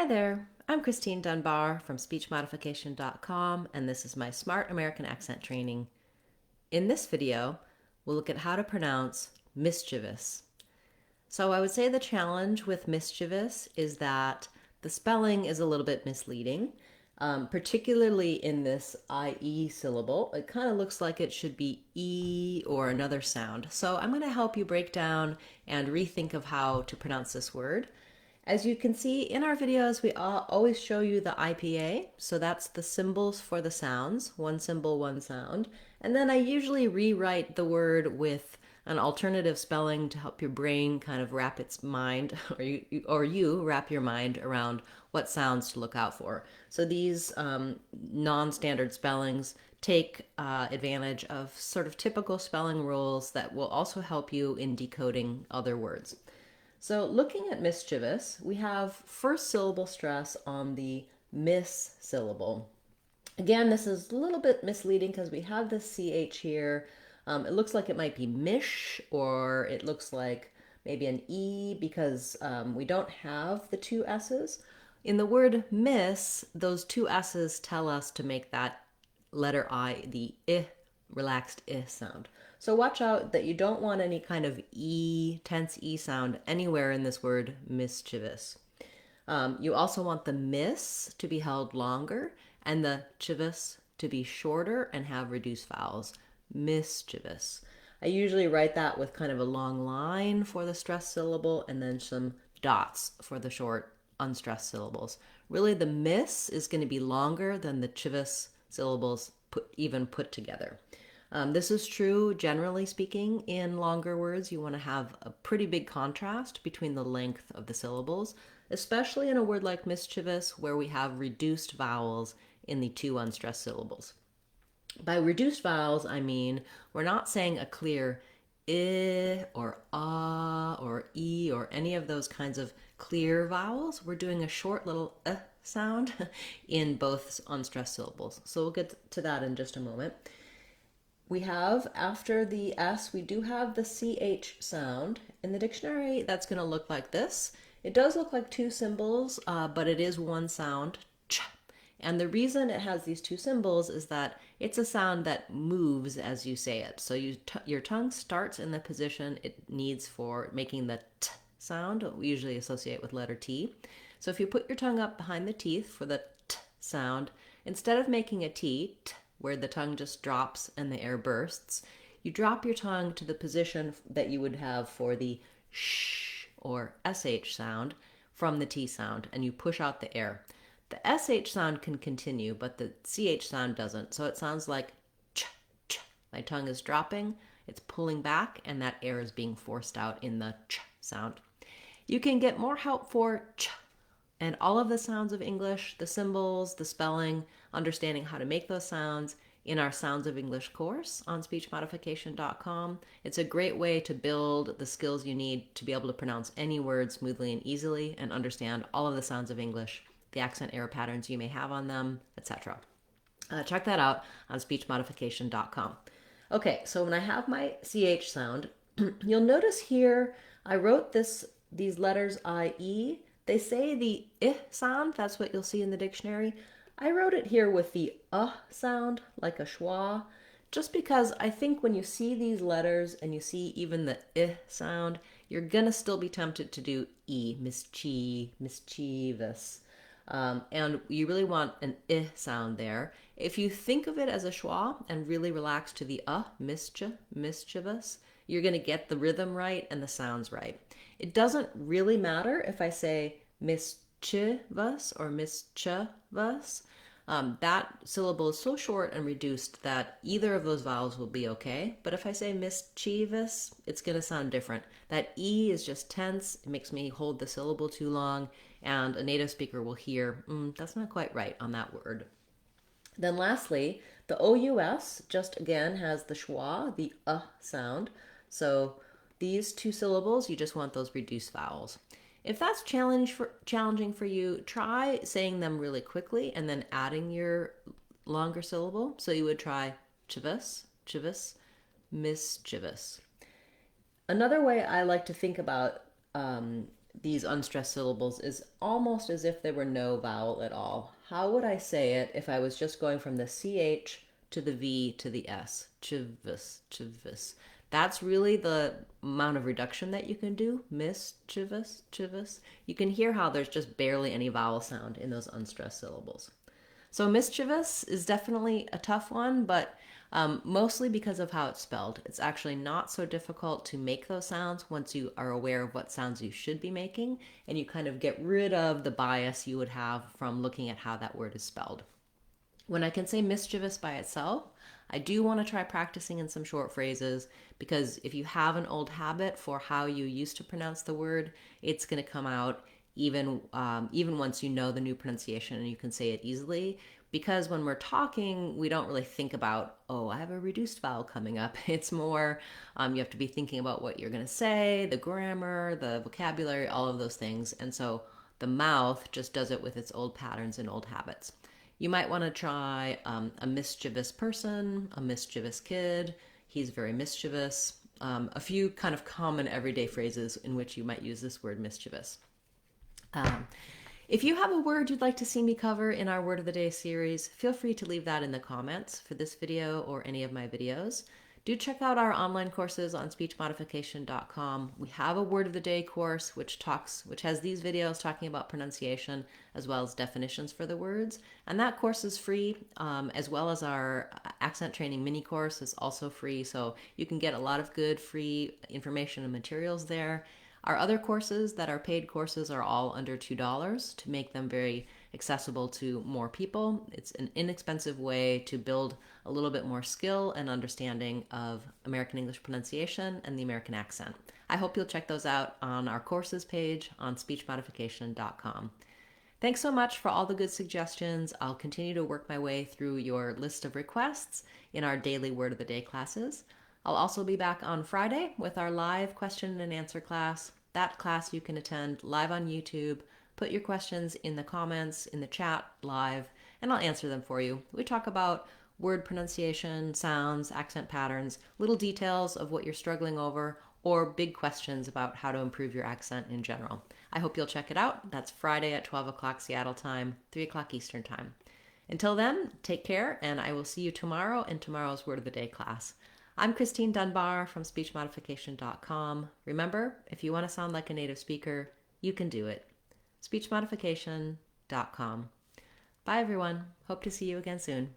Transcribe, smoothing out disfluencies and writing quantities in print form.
Hi there, I'm Christine Dunbar from SpeechModification.com, and this is my Smart American Accent Training. In this video, we'll look at how to pronounce mischievous. So I would say the challenge with mischievous is that the spelling is a little bit misleading, particularly in this IE syllable. It kind of looks like it should be E or another sound. So I'm going to help you break down and rethink of how to pronounce this word. As you can see in our videos, we always show you the IPA. So that's the symbols for the sounds, one symbol, one sound. And then I usually rewrite the word with an alternative spelling to help your brain kind of wrap its mind, or you wrap your mind around what sounds to look out for. So these non-standard spellings take advantage of sort of typical spelling rules that will also help you in decoding other words. So looking at mischievous, we have first syllable stress on the miss syllable. Again, this is a little bit misleading because we have this CH here. It looks like it might be mish, or it looks like maybe an E because we don't have the two S's. In the word miss, those two S's tell us to make that letter I, the I, relaxed I sound. So watch out that you don't want any kind of E, tense E sound anywhere in this word mischievous. You also want the miss to be held longer and the chivous to be shorter and have reduced vowels. Mischievous. I usually write that with kind of a long line for the stressed syllable and then some dots for the short unstressed syllables. Really, the miss is going to be longer than the chivous syllables put together. This is true, generally speaking, in longer words. You want to have a pretty big contrast between the length of the syllables, especially in a word like mischievous, where we have reduced vowels in the two unstressed syllables. By reduced vowels, I mean we're not saying a clear I or ah or e or any of those kinds of clear vowels. We're doing a short little sound in both unstressed syllables. So we'll get to that in just a moment. We have, after the S, we do have the CH sound. In the dictionary, that's going to look like this. It does look like two symbols, but it is one sound, ch. And the reason it has these two symbols is that it's a sound that moves as you say it. So your tongue starts in the position it needs for making the t sound, we usually associate with letter T. So if you put your tongue up behind the teeth for the t sound, instead of making a T, where the tongue just drops and the air bursts, you drop your tongue to the position that you would have for the sh or sh sound from the T sound, and you push out the air. The sh sound can continue, but the ch sound doesn't. So it sounds like ch, ch. My tongue is dropping, it's pulling back, and that air is being forced out in the ch sound. You can get more help for ch and all of the sounds of English, the symbols, the spelling, understanding how to make those sounds in our Sounds of English course on SpeechModification.com. It's a great way to build the skills you need to be able to pronounce any word smoothly and easily and understand all of the sounds of English, the accent error patterns you may have on them, etc. Check that out on SpeechModification.com. Okay, so when I have my CH sound, you'll notice here I wrote these letters IE. They say the I sound, that's what you'll see in the dictionary. I wrote it here with the sound, like a schwa, just because I think when you see these letters and you see even the I sound, you're gonna still be tempted to do E, mischievous. And you really want an I sound there. If you think of it as a schwa and really relax to the mischievous, you're gonna get the rhythm right and the sounds right. It doesn't really matter if I say mischievous or mischievous. That syllable is so short and reduced that either of those vowels will be okay. But if I say mischievous, it's going to sound different. That E is just tense. It makes me hold the syllable too long. And a native speaker will hear, that's not quite right on that word. Then lastly, the OUS just again has the schwa, the sound. So these two syllables, you just want those reduced vowels. If that's challenging for you, try saying them really quickly and then adding your longer syllable. So you would try chivous, mischievous. Another way I like to think about these unstressed syllables is almost as if there were no vowel at all. How would I say it if I was just going from the CH to the V to the S? Chivus, chivus. That's really the amount of reduction that you can do. Mischievous, chivus. You can hear how there's just barely any vowel sound in those unstressed syllables. So mischievous is definitely a tough one, but mostly because of how it's spelled. It's actually not so difficult to make those sounds once you are aware of what sounds you should be making, and you kind of get rid of the bias you would have from looking at how that word is spelled. When I can say mischievous by itself, I do want to try practicing in some short phrases, because if you have an old habit for how you used to pronounce the word, it's going to come out even once you know the new pronunciation and you can say it easily. Because when we're talking, we don't really think about, oh, I have a reduced vowel coming up. It's more, you have to be thinking about what you're going to say, the grammar, the vocabulary, all of those things. And so the mouth just does it with its old patterns and old habits. You might want to try a mischievous person, a mischievous kid. He's very mischievous. A few kind of common everyday phrases in which you might use this word mischievous. If you have a word you'd like to see me cover in our Word of the Day series, feel free to leave that in the comments for this video or any of my videos. Do check out our online courses on speechmodification.com. We have a Word of the Day course which has these videos talking about pronunciation as well as definitions for the words. And that course is free, as well as our accent training mini course is also free. So you can get a lot of good free information and materials there. Our other courses that are paid courses are all under $2 to make them very accessible to more people. It's an inexpensive way to build a little bit more skill and understanding of American English pronunciation and the American accent. I hope you'll check those out on our courses page on speechmodification.com. Thanks so much for all the good suggestions. I'll continue to work my way through your list of requests in our daily Word of the Day classes. I'll also be back on Friday with our live question and answer class. That class you can attend live on YouTube. Put your questions in the comments, in the chat live, and I'll answer them for you. We talk about word pronunciation, sounds, accent patterns, little details of what you're struggling over, or big questions about how to improve your accent in general. I hope you'll check it out. That's Friday at 12 o'clock Seattle time, 3 o'clock Eastern time. Until then, take care, and I will see you tomorrow in tomorrow's Word of the Day class. I'm Christine Dunbar from SpeechModification.com. Remember, if you want to sound like a native speaker, you can do it. SpeechModification.com. Bye, everyone. Hope to see you again soon.